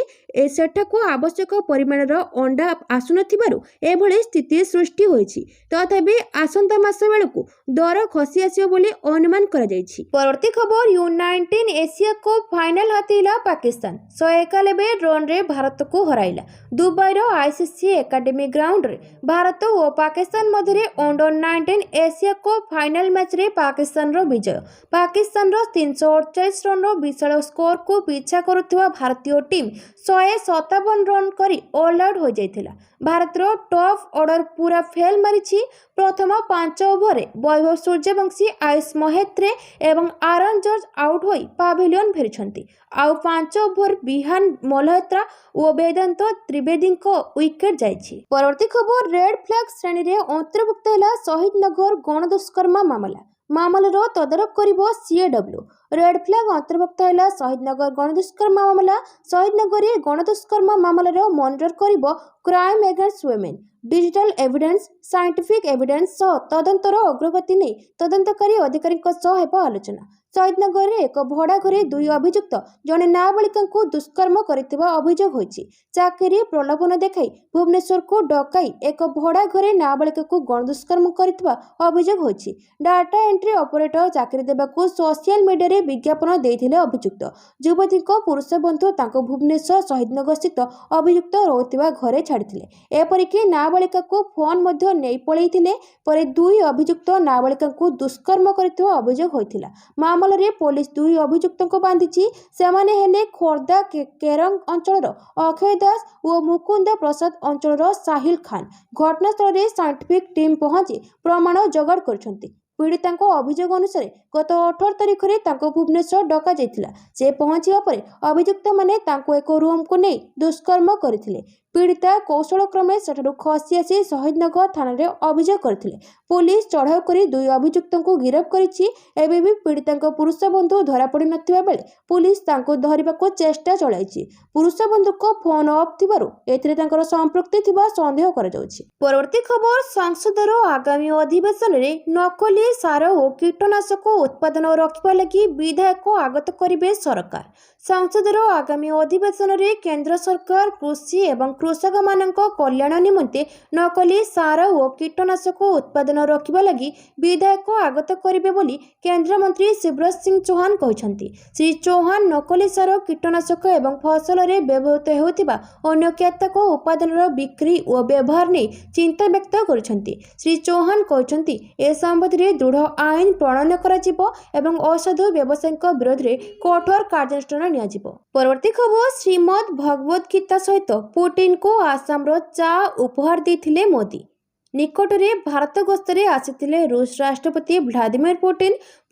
ସେଠାକୁ ଆବଶ୍ୟକ ପରିମାଣର ଅଣ୍ଡା ଆସୁନଥିବାରୁ ଏଭଳି ସ୍ଥିତି ସୃଷ୍ଟି ହୋଇଛି। ତଥାପି ଆସନ୍ତା ମାସ ବେଳକୁ ଦର ଖସି ଆସିବ ବୋଲି ଅନୁମାନ କରାଯାଇଛି। ପରବର୍ତ୍ତୀ ଖବର, U19 ଏସିଆ କପ୍ ଫାଇନାଲ ହାତେଇଲା ପାକିସ୍ତାନ। 191 ରନରେ ଭାରତକୁ ହରାଇଲା। ଦୁବାଇର ICC ଏକାଡେମୀ ଗ୍ରାଉଣ୍ଡରେ ଭାରତ ଓ ପାକିସ୍ତାନ ମଧ୍ୟରେ ଅଣ୍ଡର-19 ଏସିଆ କପ୍ ଫାଇନାଲ ମ୍ୟାଚରେ ପାକିସ୍ତାନର ବିଜୟ। ପାକିସ୍ତାନର 348 ରନର ବିଶାଳ ସ୍କୋରକୁ ପିଛା କରୁଥିବା ଭାରତୀୟ ଟିମ୍ 157 ରନ୍ କରି ଅଲ୍ ଆଉଟ୍ ହୋଇଯାଇଥିଲା। ଭାରତର ଟପ୍ ଅର୍ଡର ପୁରା ଫେଲ୍ ମାରିଛି। ପ୍ରଥମ 5 ଓଭରରେ ବୈଭବ ସୂର୍ଯ୍ୟବଂଶୀ, ଆୟୁଷ ମହେତ୍ରେ ଏବଂ ଆରୋନ୍ ଜର୍ଜ ଆଉଟ୍ ହୋଇ ପାଭିଲିୟନ ଫେରିଛନ୍ତି। ଆଉ 5 ଓଭର ବିହାନ ମଲ୍ହୋତ୍ରା ଓ ବେଦାନ୍ତ ତ୍ରିବେଦୀଙ୍କ ୱିକେଟ୍ ଯାଇଛି। ପରବର୍ତ୍ତୀ ଖବର, ରେଡ୍ ଫ୍ଲାଗ୍ ଶ୍ରେଣୀରେ ଅନ୍ତର୍ଭୁକ୍ତ ହେଲା ଶହୀଦନଗର ଗଣଦୁଷ୍କର୍ମ ମାମଲା। ମାମଲାର ତଦାରଖ କରିବ CAW। ରେଡ୍ ଫ୍ଲାଗ୍ ଅନ୍ତର୍ଭୁକ୍ତ ହେଲା ଶହୀଦନଗର ଗଣଦୁଷ୍କର୍ମ ମାମଲା। ଶହୀଦନଗରରେ ଗଣଦୁଷ୍କର୍ମ ମାମଲାର ମନିଟର କରିବ crime against women. Digital evidence, scientific evidence ସହ ତଦନ୍ତର ଅଗ୍ରଗତି ନେଇ ତଦନ୍ତକାରୀ ଅଧିକାରୀଙ୍କ ସହ ହେବ ଆଲୋଚନା। ଶହୀଦନଗରରେ ଏକ ଭଡ଼ା ଘରେ 2 ଅଭିଯୁକ୍ତ ଜଣେ ନାବାଳିକାଙ୍କୁ ଦୁଷ୍କର୍ମ କରିଥିବା ଅଭିଯୋଗ ହୋଇଛି। ଚାକିରି ପ୍ରଲୋଭନ ଦେଖାଇ ଭୁବନେଶ୍ୱରକୁ ଡକାଇ ଏକ ଭଡ଼ା ଘରେ ନାବାଳିକାକୁ ଗଣଦୁଷ୍କର୍ମ କରିଥିବା ଅଭିଯୋଗ ହୋଇଛି। ଡାଟା ଏଣ୍ଟ୍ରି ଅପରେଟର ଚାକିରି ଦେବାକୁ ସୋସିଆଲ ମିଡିଆରେ ବିଜ୍ଞାପନ ଦେଇଥିଲେ ଅଭିଯୁକ୍ତ। ଯୁବତୀଙ୍କ ପୁରୁଷ ବନ୍ଧୁ ତାଙ୍କୁ ଭୁବନେଶ୍ୱର ଶହୀଦନଗର ସ୍ଥିତ ଅଭିଯୁକ୍ତ ରହୁଥିବା ଘରେ ଛାଡ଼ିଥିଲେ। ଏପରିକି ନାବାଳିକାକୁ ଫୋନ୍ ମଧ୍ୟ ନେଇ ପଳାଇଥିଲେ। ପରେ 2 ଅଭିଯୁକ୍ତ ନାବାଳିକାଙ୍କୁ ଦୁଷ୍କର୍ମ କରିଥିବା ଅଭିଯୋଗ ହୋଇଥିଲା। ମାମଲାରେ ପୋଲିସ 2 ଅଭିଯୁକ୍ତଙ୍କୁ ବାନ୍ଧିଛି। ସେମାନେ ହେଲେ ଖୋର୍ଦ୍ଧା କେରଙ୍ଗ ଅଞ୍ଚଳର ଅକ୍ଷୟ ଦାସ ଓ ମୁକୁନ୍ଦ ପ୍ରସାଦ ଅଞ୍ଚଳର ସାହିଲ ଖାନ୍। ଘଟଣାସ୍ଥଳରେ ସାଇଣ୍ଟିଫିକ୍ ଟିମ୍ ପହଞ୍ଚି ପ୍ରମାଣ ଯୋଗାଡ଼ କରିଛନ୍ତି। ପୀଡ଼ିତାଙ୍କ ଅଭିଯୋଗ ଅନୁସାରେ ଗତ 18 ତାରିଖରେ ତାଙ୍କୁ ଭୁବନେଶ୍ୱର ଡକାଯାଇଥିଲା। ସେ ପହଞ୍ଚିବା ପରେ ଅଭିଯୁକ୍ତମାନେ ତାଙ୍କୁ ଏକ ରୁମ୍କୁ ନେଇ ଦୁଷ୍କର୍ମ କରିଥିଲେ। पीड़िता कौशल क्रमे सेठारु खसी आसी शहीदनगर थाना रे अभियोग करथिले। पुलिस चढ़ाऊ करी 2 अभियुक्तଙ୍କୁ गिरफ करिछि। एबे भी पीड़िताଙ୍କ पुरुष बंधु धरा पड़ी नथिबा बेले पुलिस तांको धरिबाको चेष्टा चलाइछि। पुरुष बंधुको फोन ऑफ थिबारु एथिरे तांकर संपृक्ति थिबा संदेह करा जाउछि। परवर्ती खबर संसदर आगामी अधिवेशन रे नकली सार और कीटनाशक उत्पादन रखिबा लागि विधेयक आगत करिवे सरकार। संसदर आगामी अधिवेशन रे केंद्र सरकार कृषि एवं कृषक मानक कल्याण निमंते नकली सार और कीटनाशक उत्पादन रखिबा लागि विधेयक आगत करिवे बोली केंद्र मंत्री शिवराज सिंह चौहान कहिसंती। श्री चौहान नकली सार कीटनाशक एवं फसल रे व्यवहृत हेउतिबा अन्य केतक उत्पादन बिक्री और व्यवहार नै चिंता व्यक्त करिसंती। श्री चौहान कहिसंती ए संबंध रे दृढ़ आईन प्रणयन कराजिबो एवं असाधु व्यवसायीक विरोध रे कठोर कार्यानुष्ठान नियाजिबो। परवर्ती खबर श्रीमद भगवत गीता सहित पुतिन को आसाम रो चा उपहार देथिले मोदी। निकटरे भारत गस्तरे आसिथिले रूस राष्ट्रपति व्लादिमीर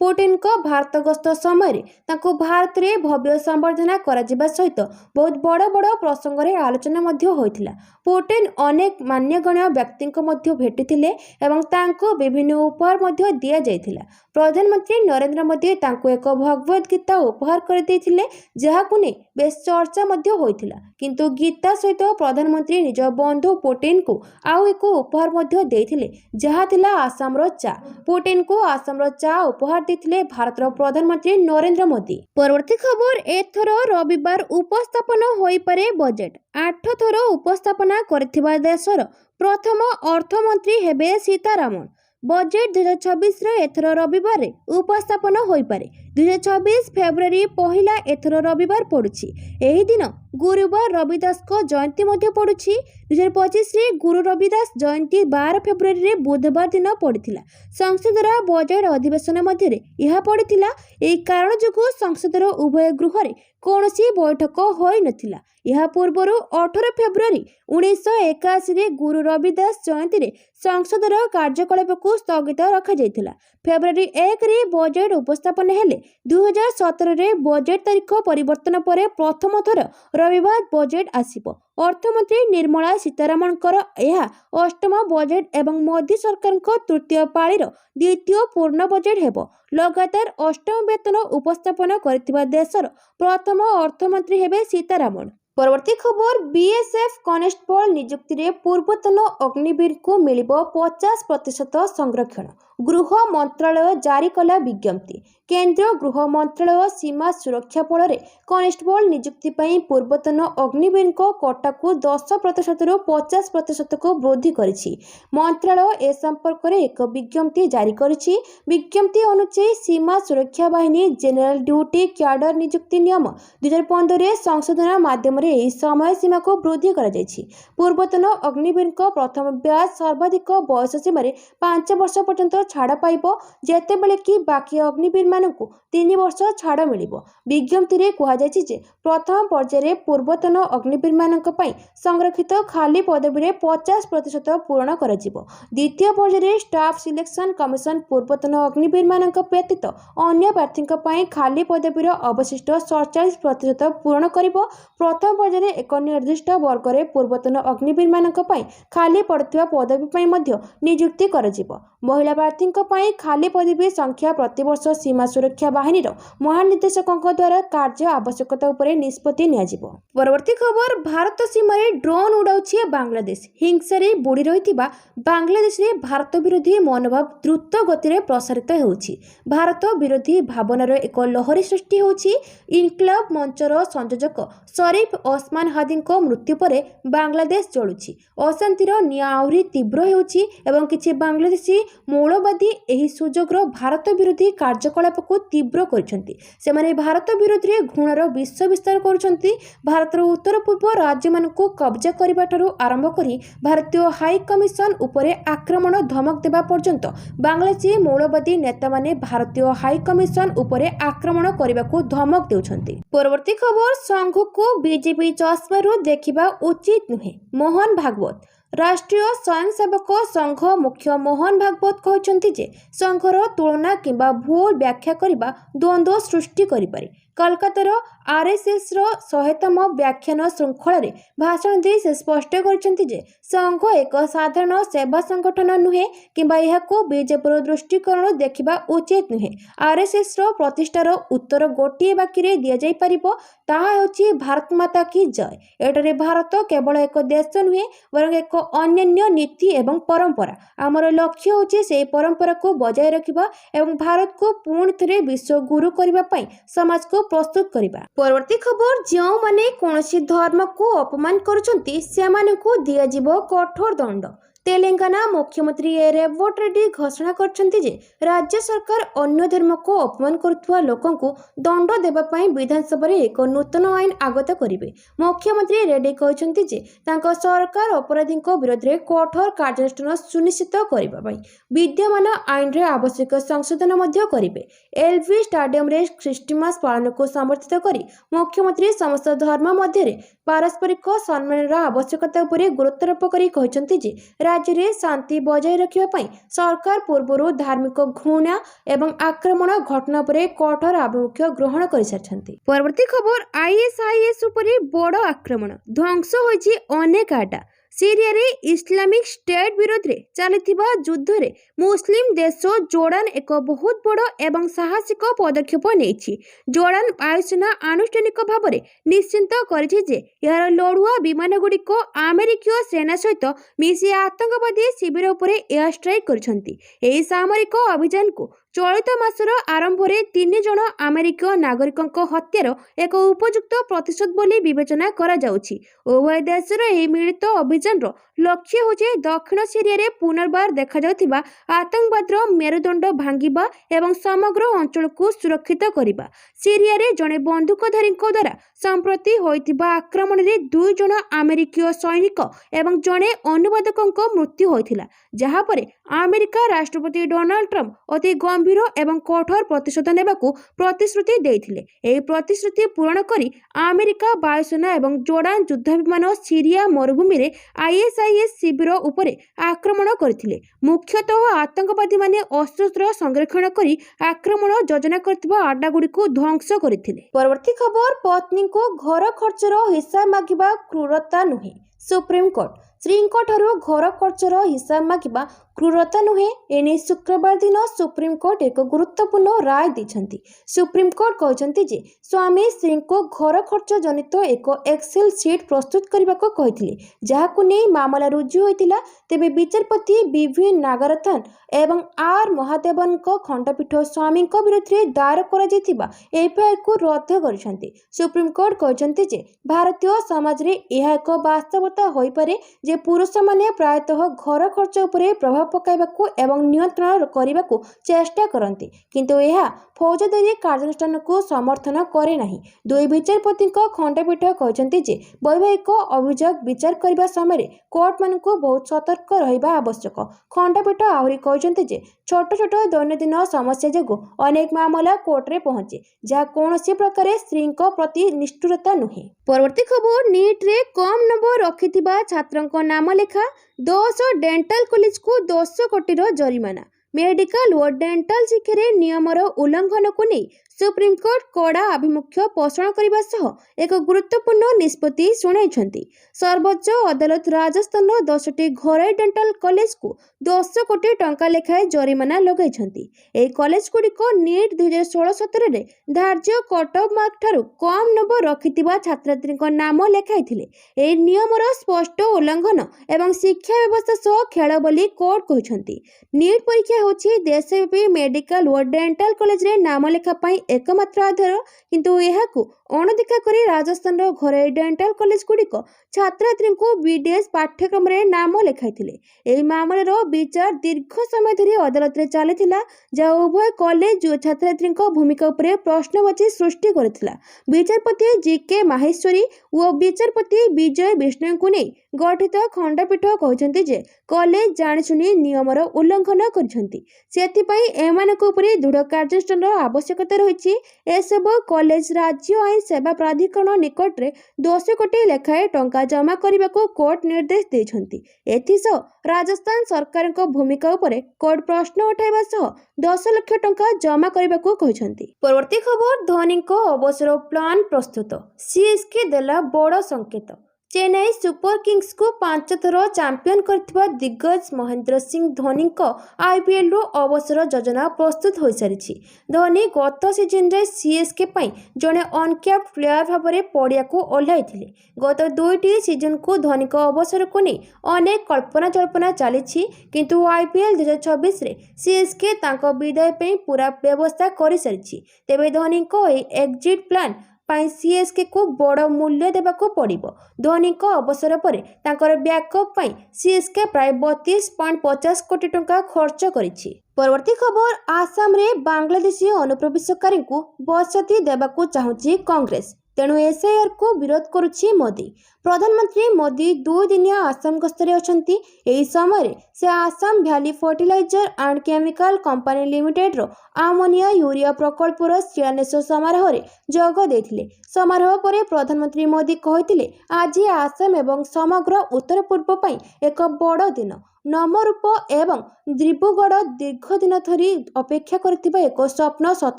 पुतिन को भारत गस्त समय तांको भारत रे भव्य संबर्धना कराजिबा सहित बहुत बड़ बड़ प्रसंग रे आलोचना मध्य होइथिला। पुतिन अनेक मान्यगण्य व्यक्तिंको मध्य भेटिथिले एवं तांको विभिन्न उपहार मध्य दिया जायथिला। प्रधानमंत्री नरेंद्र मोदी तांको एक भगवत गीता उपहार कर देथिले जहाकु ने बेस चर्चा मध्य होइथिला। किंतु गीता सहित प्रधानमंत्री निज बंधु पुतिन को आउ एक उपहार मध्य देथिले जहा थिला आसाम रो चा। पुतिन को आसाम रो चा उपहार देथिले भारत रो प्रधानमंत्री नरेंद्र मोदी। परवर्ती खबर एथर रविवार उपस्थापन होई पारे बजेट। 8 थर उपस्थापना करथिबा देशर प्रथम अर्थमंत्री हेबे सीतारामन। बजेट 2026 रे एथर रविवार उपस्थापन होई पारे। 2026 फेब्रुआरी पहिला एथर रविवार पड़ुछि। एही दिन गुरुवार रविदास को जयंती मध्य पड़ुछि। 2025 रे गुरु रविदास जयंती 12 फेब्रुआरी रे बुधवार दिन पड़िथिला। संसदर बजेट अधिवेशन मध्य रे यह पड़िथिला। एही कारण जोगु संसदर उभय गृह रे कोनोसी बैठक होई नथिला। यह पूर्वरु 18 फेब्रुआरी 1981 रे गुरु रविदास जयंती रे संसदर कार्यकलाप को स्थगित रखा जायथिला। फेब्रुआरी 1 रे बजेट उपस्थापन हेले 2017 रे बजेट तारीख परिवर्तन पर प्रथम थर रविवार बजेट आसिबो। अर्थमंत्री निर्मला सीतारामनकर यह 8म बजेट एवं मोदी सरकार तृतीय पाळीर द्वितीय पूर्ण बजेट हेबो। लगातार 8म वेतन उपस्थापन करथिबा देशर प्रथम अर्थमंत्री हेबे सीतारामन। परवर्ती खबर बीएसएफ कनेस्टेबल नियुक्ति रे पूर्वतन अग्निवीर को मिलिबो 50% संरक्षण। गृह मंत्रालय जारी कला विज्ञप्ति। केंद्र गृह मंत्रालय सीमा सुरक्षा बल रे कनेस्टेबल नियुक्ति पई पूर्वतन अग्निवीर को कोटा को 10% रु 50% को वृद्धि करिछि। मंत्रालय ए संपर्क रे एक विज्ञप्ति जारी करिछि। विज्ञप्ति अनुसार सीमा सुरक्षा बाहिनी जनरल ड्यूटी क्याडर नियुक्ति नियम 2015 रे संशोधन माध्यम रे एही समय सीमा को वृद्धि करा जायछि। पूर्वतन अग्निवीर को प्रथम ब्याज सर्वाधिक बयस सीमा रे 5 वर्ष पर्यंत छाड़ पाइबो जेतेबेले कि बाकी अग्निवीर मानकु 3 वर्ष छाड़ मिलिबो। विज्ञप्ति रे कहा जायछि जे प्रथम पर्याय रे पूर्वतन अग्निवीर मानक पई संरक्षित खाली पदवी रे 50% पूर्ण करा जिवो। द्वितीय पर्याय रे स्टाफ सिलेक्शन कमिशन पूर्वतन अग्निवीर मानक व्यतीत अन्य प्रार्थीक पई खाली पदवी रे अवशिष्ट 47% पूर्ण करिवो। प्रथम पर्याय रे एक निर्दिष्ट वर्ग रे पूर्वतन अग्निवीर मानक पई खाली पड़ुवा पदवी पई मध्य नियुक्ति करा जिवो। महिला प्रार्थीक पई खाली पदवी संख्या प्रतिवर्ष सीमा सुरक्षा बाहिनी महानिर्देशकों द्वारा कार्य आवश्यकता उपरे निष्पत्ति नियाजिबो। परवर्ती खबर भारत सीमा रे ड्रोन उड़ाउछि बांग्लादेश। हिंसा रे बुड़ी रहितिबा बांग्लादेश रे भारत विरोधी मनोभाव द्रुत गति रे प्रसारित हेउछि। भारत विरोधी भावनार एक लहरी सृष्टि होछि। इनक्लाब मंचर संयोजक शरीफ ओस्मान हादीको मृत्यु परे बांग्लादेश जळुछि। अशांतिर निया आहुरी तीव्र हेउछि एवं किछि बांग्लादेशी मौलवादी एही सुजोगर भारत विरोधी कार्यकलाप को तीव्र करछन्ति। सेमाने भारत विरोधी रे घृणार विष विस्तार करछन्ति। भारतर उत्तर पूर्व राज्य मानकु कब्जा करिबा ठारू आरंभ करी भारतीय हाई कमिशन उपरे आक्रमण धमक देबा पर्यंत बांग्लादेशी मौलवादी नेता माने भारतीय हाई कमिशन उपरे आक्रमण करिबाकू धमक देउछन्ति। परवर्ती खबर संघ को बीजेपी चश्मारू देखिबा उचित नुहे। मोहन भागवत राष्ट्रीय स्वयंसेवक संघ मुख्य मोहन भागवत कहते जे संघर तुलना किंबा भूल व्याख्या करने द्वंद्व सृष्टि करिपारे। कोलकातार आरएसएस रो 100तम व्याख्यान श्रृंखल भाषण दे से स्पष्ट कर संघ एक साधारण सेवा संगठन नुहे किंबा यहाको बीजेपी दृष्टिकोण देखा उचित नुहे। आरएसएस रो प्रतिष्ठार उत्तर गोटे बाक्य दि जाई परिबो, ताहा हेउची भारत माता की जय। एटारे भारत केवल एक देश नुहे बरं एक अन्य नीति एवं परंपरा। आमर लक्ष्य होची से परंपरा को बजाय रखिबा एवं भारत को पुणी थे विश्व गुरु करबा पई समाज को प्रस्तुत करबा। परवर्ती खबर, जो माने कोनोसी धर्म को अपमान करुचंती सेमानकु दिया जिवो कठोर दंड। तेलंगाना मुख्यमंत्री रेवंत रेड्डी घोषणा करछंती जे राज्य सरकार अन्य धर्म को अपमान करुवा लोकों को दंड देबा पई विधानसभा रे एक नूतन आईन आगत करिवे। मुख्यमंत्री रेड्डी कहछंती जे तांको सरकार अपराधी विरोध में कठोर कार्यानुष्ठान सुनिश्चित करबा पई विद्यमान आईन रे आवश्यक संशोधन मध्य करिवे। एलवी स्टेडियम रे क्रिसमस पालन को समर्थित करी मुख्यमंत्री समस्त धर्म मध्य पारस्परिक सम्मान आवश्यकता उपरे गुरुत्वारोप करी कहछंती जे राज्य में शांति बजाय रखिबा पई सरकार पूर्व धार्मिक घृणा एवं आक्रमण घटना पर कठोर आभिमुख्य ग्रहण कर सारछंती। परवर्ती खबर, आईएसआईएस उपरे बड़ आक्रमण, ध्वंस होइछि अनेक आडा। सीरिया रे इस्लामिक स्टेट विरोध रे चलिथिबा युद्ध रे मुस्लिम देश जोर्डान एक बहुत बड़ एवं साहसिक पदक्षेप नेछि। जोर्डान वायुसेना आनुष्ठानिक भाव में निश्चिंत करिछि जे यार लड़ुआ विमान गुडी को अमेरिकीय सेना सहित मिसी आतंकवादी शिविर उपरे एयर स्ट्राइक करछंती। एही सामरिक अभियान को चलित मासर आरंभ में 3 जन अमेरिकीय नागरिकों हत्यार एक उपयुक्त प्रतिशोध बोली विवेचना करा जाउछि। उभय देशर एही मिलित अभियान रो लक्ष्य होचे दक्षिण सीरिया रे पुनर्बार देखा जाउथिबा आतंकवादर मेरुदंड भांगिबा एवं समग्र अंचल को सुरक्षित करिबा। सीरिया रे जने बंदूकधारी द्वारा संप्रति होइतिबा आक्रमण रे 2 जन अमेरिकीय सैनिक एवं जने अनुवादकଙ୍କ मृत्यु होइथिला, जहा परे अमेरिका राष्ट्रपति डोनाल्ड ट्रम्प अति गंभीर एवं कठोर प्रतिशोध नेबाकू प्रतिश्रुति देइथिले। एही प्रतिश्रुति पूरण करी अमेरिका वायुसेना एवं जोर्डान युद्ध विमान सीरिया मरुभूमि रे आईएसआईएस शिविर उपरे आक्रमण करथिले। मुख्यतः आतंकवादी माने अस्त्र संरक्षण करी आक्रमण योजना करथिबा आड्डा गुडी को ध्वंस करथिले। परवर्ती खबर, पत्नी को घर खर्चर हिसाब मागिबा क्रूरता नुहे। सुप्रीम कोर्ट श्रींको ठारू घर खर्चर हिसाब मागिबा क्रूरता नुहे। एने शुक्रवार दिन सुप्रीम कोर्ट एक गुरुत्वपूर्ण राय दैछंती। सुप्रीम कोर्ट कहछंती जे स्वामी स्त्री को घर खर्च जनित एक एक्सेल शीट प्रस्तुत करने को कहिथिले, जहाकु नै मामला रुजु होइतिला। तेबे विचारपति बीवी नागरथन एवं आर महादेवन को खंडपीठ स्वामी विरोध में दायर करा जायतिबा एफआईआर को रद्द करछंती। सुप्रीम कोर्ट कहछंती जे भारतीय समाज रे यह एक वास्तवता होई पारे जे पुरुष माने प्रायतः घर खर्च उपरे प्रभाव पकाइबाकू एवं नियंत्रण करने चेष्टा करती, किंतु यह फौजदारी कार्यानुष्ठान को समर्थन करे नहीं। दुई विचारपति खंडपीठ कहते जे वैवाहिक अभियोग विचार करने समय कोर्ट मान बहुत सतर्क रहिबा आवश्यक। खंडपीठ आहरी कहते जे छोट छोट दैनंदिन समस्या जो अनेक मामला कोर्ट रे पहुंचे, जहाँ कौन प्रकार स्त्री प्रति निष्ठुरता नुहे। परवर्ती खबर, नीट रे कम नंबर रखिथिबा छात्रंक नाम लेखा 10 डेंटाल कॉलेज को 10 कोटी जरिमाना। मेडिकल और डेंटाल शिक्षा नियमर उल्लंघन को नहीं सुप्रीम कोर्ट कड़ा आभिमुख्य पोषण करने सह एक गुरुत्वपूर्ण निष्पत्ति सुनाई। सर्वोच्च अदालत राजस्थान 10टी घरोई डेंटाल कॉलेज को 10 कोटी टंका लेखाए जरिमाना लगाई। यह कॉलेज गुड़िक नीट 2016-17 रे धार्य कट ऑफ मार्क ठारू कम नंबर रखिथिबा छात्रछात्री नाम लेखाइथिले। यह नियमर स्पष्ट उल्लंघन एवं शिक्षा व्यवस्था सह खेल बोली कोर्ट कहछंती। नीट परीक्षा होछि देशव्यापी मेडिकल और डेंटाल कॉलेज रे नाम लेखा पई एकमात्र आधार, किंतु यहाकू अणदेखा करी राजस्थान घरोई डेंटाल कॉलेज गुड़िक छात्रछात्री को बीडीएस पाठ्यक्रम रे नाम लेखाइथिले। एही मामलार विचार दीर्घ समय धरी अदालत रे चलिथिला, जहाँ उभय कॉलेज और छात्रछात्री भूमिका उपरे प्रश्नवाची सृष्टि करथिला। विचारपति जीके माहेश्वरी और विचारपति विजय विष्णु को नहीं गठित खंडपीठ कहते जे कॉलेज जाणीशुणी नियमर उल्लंघन करछंती, सेथिपई एमानक उपरे दृढ़ कार्यानुष्ठान आवश्यकता रही। କୁହାଯାଇଛି ଏସବୁ କଲେଜ ରାଜ୍ୟ ଆଇନ ସେବା ପ୍ରାଧିକରଣ ନିକଟରେ 10 କୋଟି ଲେଖାଏଁ ଟଙ୍କା ଜମା କରିବାକୁ କୋର୍ଟ ନିର୍ଦ୍ଦେଶ ଦେଇଛନ୍ତି। ଏଥିସହ ରାଜସ୍ଥାନ ସରକାରଙ୍କ ଭୂମିକା ଉପରେ କୋର୍ଟ ପ୍ରଶ୍ନ ଉଠାଇବା ସହ 10 ଲକ୍ଷ ଟଙ୍କା ଜମା କରିବାକୁ କହିଛନ୍ତି। ପରବର୍ତ୍ତୀ ଖବର, ଧୋନିଙ୍କ ଅବସର ପ୍ଲାନ୍ ପ୍ରସ୍ତୁତ, ସିଏସ୍କେ ଦେଲା ବଡ଼ ସଂକେତ। ଚେନ୍ନାଇ ସୁପର କିଙ୍ଗସକୁ 5 ଥର ଚାମ୍ପିୟନ କରିଥିବା ଦିଗ୍ଗଜ ମହେନ୍ଦ୍ର ସିଂହ ଧୋନିଙ୍କ ଆଇପିଏଲ୍ରୁ ଅବସର ଯୋଜନା ପ୍ରସ୍ତୁତ ହୋଇସାରିଛି। ଧୋନି ଗତ ସିଜନରେ ସିଏସ୍କେ ପାଇଁ ଜଣେ ଅନକ୍ୟାପ୍ଡ ପ୍ଲେୟାର ଭାବରେ ପଡ଼ିଆକୁ ଓହ୍ଲାଇଥିଲେ। ଗତ 2ଟି ସିଜନକୁ ଧୋନିଙ୍କ ଅବସରକୁ ନେଇ ଅନେକ କଳ୍ପନା ଜଳ୍ପନା ଚାଲିଛି, କିନ୍ତୁ ଆଇପିଏଲ୍ 2024ରେ ସିଏସ୍କେ ତାଙ୍କ ବିଦାୟ ପାଇଁ ପୁରା ବ୍ୟବସ୍ଥା କରିସାରିଛି। ତେବେ ଧୋନିଙ୍କ ଏହି ଏକ୍ଜିଟ୍ ପ୍ଲାନ୍ ପାଇଁ ସିଏସ୍କେକୁ ବଡ଼ ମୂଲ୍ୟ ଦେବାକୁ ପଡ଼ିବ। ଧୋନିଙ୍କ ଅବସର ପରେ ତାଙ୍କର ବ୍ୟାକଅପ୍ ପାଇଁ ସିଏସ୍କେ ପ୍ରାୟ 32.50 କୋଟି ଟଙ୍କା ଖର୍ଚ୍ଚ କରିଛି। ପରବର୍ତ୍ତୀ ଖବର, ଆସାମରେ ବାଂଲାଦେଶୀ ଅନୁପ୍ରବେଶକାରୀଙ୍କୁ ବସତି ଦେବାକୁ ଚାହୁଁଛି କଂଗ୍ରେସ, ତେଣୁ ଏସ୍ଆଇଆର୍କୁ ବିରୋଧ କରୁଛି ମୋଦି। ପ୍ରଧାନମନ୍ତ୍ରୀ ମୋଦି 2 ଦିନିଆ ଆସାମ ଗସ୍ତରେ ଅଛନ୍ତି। ଏହି ସମୟରେ ସେ Assam valley fertilizer and chemical company ଲିମିଟେଡର ଆମୋନିଆ ୟୁରିଆ ପ୍ରକଳ୍ପର ଶିଳାନ୍ୟାସ ସମାରୋହରେ ଯୋଗ ଦେଇଥିଲେ। ସମାରୋହ ପରେ ପ୍ରଧାନମନ୍ତ୍ରୀ ମୋଦି କହିଥିଲେ, ଆଜି ଆସାମ ଏବଂ ସମଗ୍ର ଉତ୍ତର ପୂର୍ବ ପାଇଁ ଏକ ବଡ଼ ଦିନ। ନମରୂପ ଏବଂ ଦିବ୍ରୁଗଡ଼ ଦୀର୍ଘ ଦିନ ଧରି ଅପେକ୍ଷା କରିଥିବା ଏକ ସ୍ୱପ୍ନ ସତ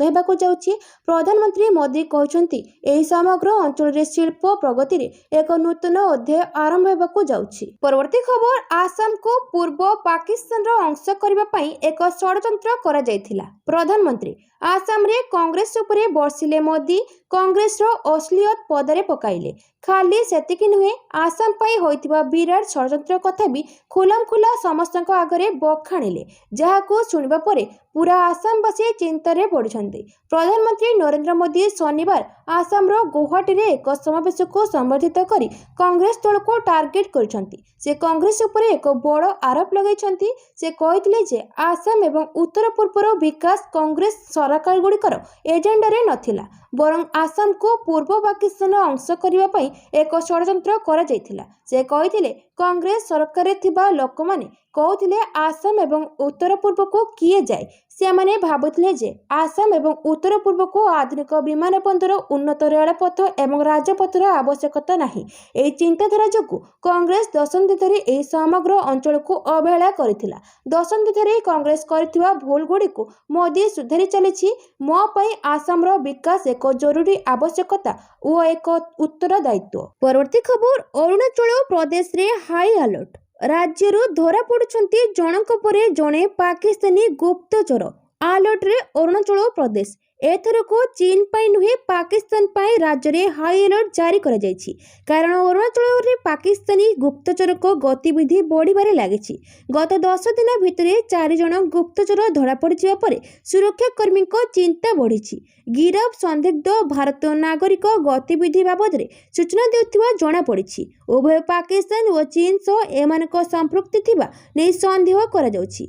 ହେବାକୁ ଯାଉଛି। ପ୍ରଧାନମନ୍ତ୍ରୀ ମୋଦି କହିଛନ୍ତି, ଏହି ସମଗ୍ର ଅଞ୍ଚଳରେ ଶିଳ୍ପ ପ୍ରଗତିରେ ଏକ ନୂତନ ଅଧ୍ୟାୟ ଆରମ୍ଭ ହେବାକୁ ଯାଉଛି। ପରବର୍ତ୍ତୀ ଖବର, ଆସାମକୁ ପୂର୍ବ ପାକିସ୍ତାନର ଅଂଶ କରିବା ପାଇଁ ଏକ ଷଡ଼ଯନ୍ତ୍ର କରାଯାଇଥିଲା। ପ୍ରଧାନମନ୍ତ୍ରୀ ଆସାମରେ କଂଗ୍ରେସ ଉପରେ ବର୍ଷିଲେ ମୋଦି କଂଗ୍ରେସର ଅସଲିୟତ ପଦାରେ ପକାଇଲେ। ଖାଲି ସେତିକି ନୁହେଁ, ଆସାମ ପାଇଁ ହୋଇଥିବା ବିରାଟ ଷଡ଼ଯନ୍ତ୍ର କଥା ବି ଖୁଲମଖୁଲା ସମସ୍ତଙ୍କ ଆଗରେ ବଖାଣିଲେ, ଯାହାକୁ ଶୁଣିବା ପରେ ପୁରା ଆସାମବାସୀ ଚିନ୍ତାରେ ପଡ଼ିଛନ୍ତି। ପ୍ରଧାନମନ୍ତ୍ରୀ ନରେନ୍ଦ୍ର ମୋଦି ଶନିବାର ଆସାମର ଗୌହାଟୀରେ ଏକ ସମାବେଶକୁ ସମ୍ବୋଧିତ କରି କଂଗ୍ରେସ ଦଳକୁ ଟାର୍ଗେଟ କରିଛନ୍ତି। ସେ କଂଗ୍ରେସ ଉପରେ ଏକ ବଡ଼ ଆରୋପ ଲଗାଇଛନ୍ତି। ସେ କହିଥିଲେ ଯେ ଆସାମ ଏବଂ ଉତ୍ତର ପୂର୍ବର ବିକାଶ କଂଗ୍ରେସ ସରକାରଗୁଡ଼ିକର ଏଜେଣ୍ଡାରେ ନଥିଲା, ବରଂ ଆସାମକୁ ପୂର୍ବ ପାକିସ୍ତାନର ଅଂଶ କରିବା ପାଇଁ ଏକ ଷଡ଼ଯନ୍ତ୍ର କରାଯାଇଥିଲା। ସେ କହିଥିଲେ, କଂଗ୍ରେସ ସରକାରରେ ଥିବା ଲୋକମାନେ କହୁଥିଲେ ଆସାମ ଏବଂ ଉତ୍ତର ପୂର୍ବକୁ କିଏ ଯାଏ। ସେମାନେ ଭାବୁଥିଲେ ଯେ ଆସାମ ଏବଂ ଉତ୍ତର ପୂର୍ବକୁ ଆଧୁନିକ ବିମାନ ବନ୍ଦର, ଉନ୍ନତ ରେଳପଥ ଏବଂ ରାଜପଥର ଆବଶ୍ୟକତା ନାହିଁ। ଏହି ଚିନ୍ତାଧାରା ଯୋଗୁଁ କଂଗ୍ରେସ ଦଶନ୍ଧି ଧରି ଏହି ସମଗ୍ର ଅଞ୍ଚଳକୁ ଅବହେଳା କରିଥିଲା। ଦଶନ୍ଧି ଧରି କଂଗ୍ରେସ କରିଥିବା ଭୁଲଗୁଡ଼ିକୁ ମୋଦି ସୁଧାରି ଚାଲିଛି। ମୋ ପାଇଁ ଆସାମର ବିକାଶ ଏକ ଜରୁରୀ ଆବଶ୍ୟକତା ଓ ଏକ ଉତ୍ତରଦାୟିତ୍ୱ। ପରବର୍ତ୍ତୀ ଖବର, ଅରୁଣାଚଳ ପ୍ରଦେଶରେ ହାଇ ଆଲର୍ଟ। ରାଜ୍ୟରୁ ଧରାପଡ଼ୁଛନ୍ତି ଜଣଙ୍କ ପରେ ଜଣେ ପାକିସ୍ତାନୀ ଗୁପ୍ତଚର। ଆଲର୍ଟରେ ଅରୁଣାଚଳ ପ୍ରଦେଶ। ଏଥରକୁ ଚୀନ ପାଇଁ ନୁହେଁ, ପାକିସ୍ତାନ ପାଇଁ ରାଜ୍ୟରେ ହାଇ ଆଲର୍ଟ ଜାରି କରାଯାଇଛି। କାରଣ ଅରୁଣାଚଳରେ ପାକିସ୍ତାନୀ ଗୁପ୍ତଚରଙ୍କ ଗତିବିଧି ବଢ଼ିବାରେ ଲାଗିଛି। ଗତ 10 ଦିନ ଭିତରେ 4 ଜଣ ଗୁପ୍ତଚର ଧରାପଡ଼ିଯିବା ପରେ ସୁରକ୍ଷାକର୍ମୀଙ୍କ ଚିନ୍ତା ବଢ଼ିଛି। ଗିରଫ ସନ୍ଦିଗ୍ଧ ଭାରତୀୟ ନାଗରିକ ଗତିବିଧି ବାବଦରେ ସୂଚନା ଦେଉଥିବା ଜଣାପଡ଼ିଛି। ଉଭୟ ପାକିସ୍ତାନ ଓ ଚୀନ ସହ ଏମାନଙ୍କ ସମ୍ପୃକ୍ତି ଥିବା ନେଇ ସନ୍ଦେହ କରାଯାଉଛି।